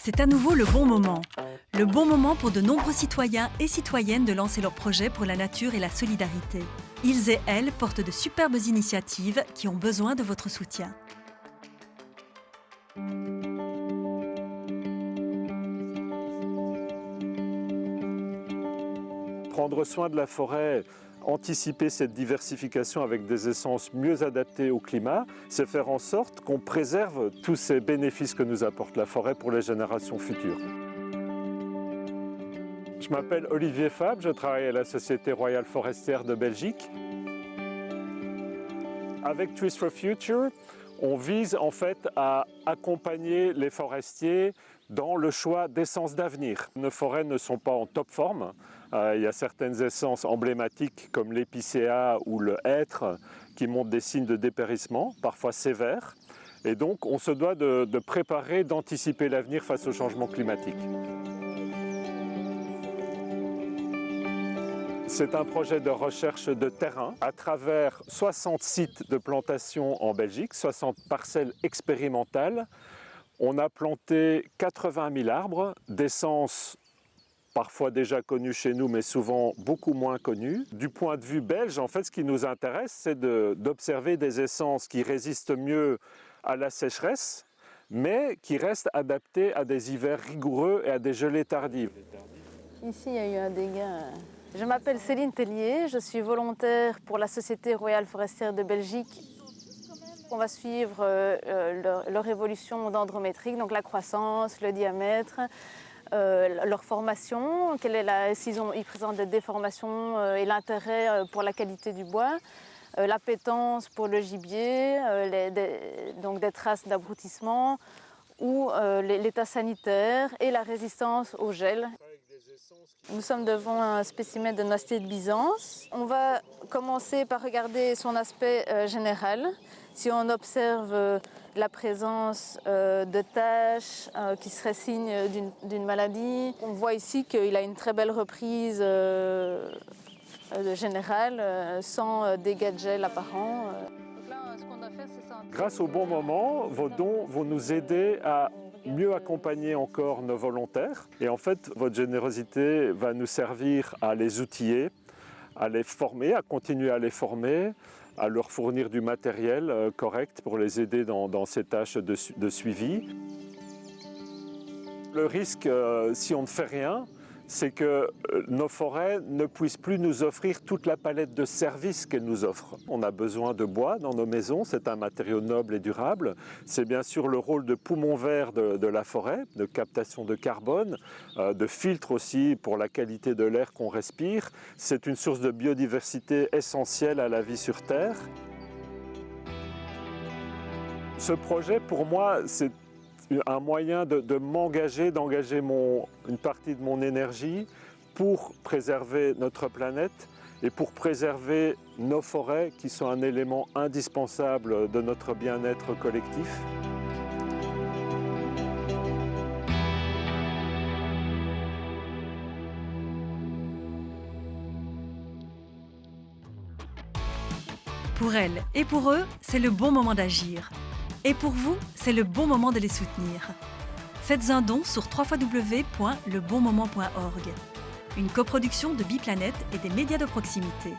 C'est à nouveau le bon moment. Le bon moment pour de nombreux citoyens et citoyennes de lancer leurs projets pour la nature et la solidarité. Ils et elles portent de superbes initiatives qui ont besoin de votre soutien. Prendre soin de la forêt, anticiper cette diversification avec des essences mieux adaptées au climat, c'est faire en sorte qu'on préserve tous ces bénéfices que nous apporte la forêt pour les générations futures. Je m'appelle Olivier Fabre, je travaille à la Société Royale Forestière de Belgique. Avec Trees for Future, on vise en fait à accompagner les forestiers dans le choix d'essences d'avenir. Nos forêts ne sont pas en top forme. Il y a certaines essences emblématiques comme l'épicéa ou le hêtre qui montrent des signes de dépérissement, parfois sévères. Et donc on se doit de préparer, d'anticiper l'avenir face au changement climatique. C'est un projet de recherche de terrain à travers 60 sites de plantation en Belgique, 60 parcelles expérimentales. On a planté 80 000 arbres d'essences parfois déjà connues chez nous, mais souvent beaucoup moins connues. Du point de vue belge, en fait, ce qui nous intéresse, c'est d'observer des essences qui résistent mieux à la sécheresse, mais qui restent adaptées à des hivers rigoureux et à des gelées tardives. Ici, il y a eu un dégât. Je m'appelle Céline Tellier, je suis volontaire pour la Société Royale Forestière de Belgique. On va suivre leur évolution dendrométrique, donc la croissance, le diamètre, leur formation, s'ils présentent des déformations et l'intérêt pour la qualité du bois, l'appétence pour le gibier, donc des traces d'abrutissement, ou l'état sanitaire et la résistance au gel. Nous sommes devant un spécimen de noisetier de Byzance. On va commencer par regarder son aspect général. Si on observe la présence de taches qui seraient signes d'une maladie, on voit ici qu'il a une très belle reprise générale, sans dégâts de gel apparents. Donc là, ce qu'on doit faire, c'est ça. Grâce au bon moment, vos dons vont nous aider à mieux accompagner encore nos volontaires. Et en fait, votre générosité va nous servir à les outiller, à les former, à continuer à les former, à leur fournir du matériel correct pour les aider dans ces tâches de suivi. Le risque, si on ne fait rien, c'est que nos forêts ne puissent plus nous offrir toute la palette de services qu'elles nous offrent. On a besoin de bois dans nos maisons, c'est un matériau noble et durable. C'est bien sûr le rôle de poumon vert de la forêt, de captation de carbone, de filtre aussi pour la qualité de l'air qu'on respire. C'est une source de biodiversité essentielle à la vie sur Terre. Ce projet, pour moi, c'est un moyen de m'engager, d'engager une partie de mon énergie pour préserver notre planète et pour préserver nos forêts qui sont un élément indispensable de notre bien-être collectif. Pour elles et pour eux, c'est le bon moment d'agir. Et pour vous, c'est le bon moment de les soutenir. Faites un don sur www.lebonmoment.org. Une coproduction de Biplanète et des médias de proximité.